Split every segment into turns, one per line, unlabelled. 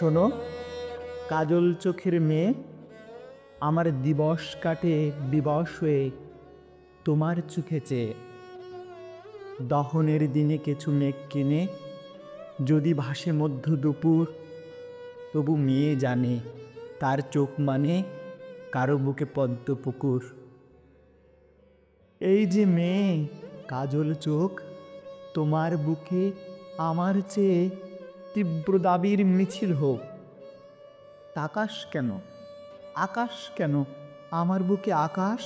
শোনো, কাজল চোখের মেয়ে, আমার দিবস কাটে বিবশ হয়ে তোমার চোখে চেয়ে। দহনের দিনে কিছু মেঘ কিনে যদি ভাসে মধ্য দুপুর, তবু মেয়ে জানে তার চোখ মানে কারো বুকে পদ্ম পুকুর। এই যে মেয়ে কাজল চোখ, তোমার বুকে আমার চেয়ে তীব্র দাবির মিছিল হোক। তাকাস কেন, আকাশ কেন, আমার বুকে আকাশ।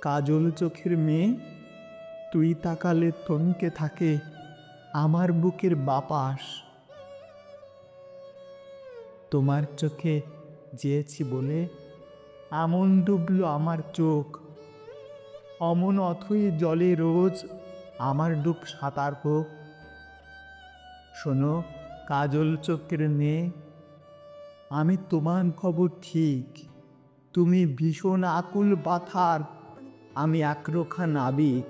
কাজল চোখের মেয়ে, তুই তাকালে থমকে থাকে আমার বুকের বাপাস। তোমার চোখে যেয়েছি বলে এমন ডুবলো আমার চোখ, অমন অথই জলে রোজ আমার ডুব সাঁতার হোক। শোনো কাজল চোখের মেয়ে, আমি তোমার খবর ঠিক, তুমি ভীষণ আকুল পাথার, আমি একরোখা নাবিক।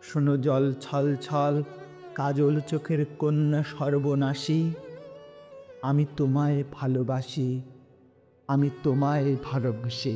শোনো জল ছল ছল কাজল চোখের কন্যা সর্বনাশী, আমি তোমায় ভালোবাসি, আমি তোমায় ভালোবাসি।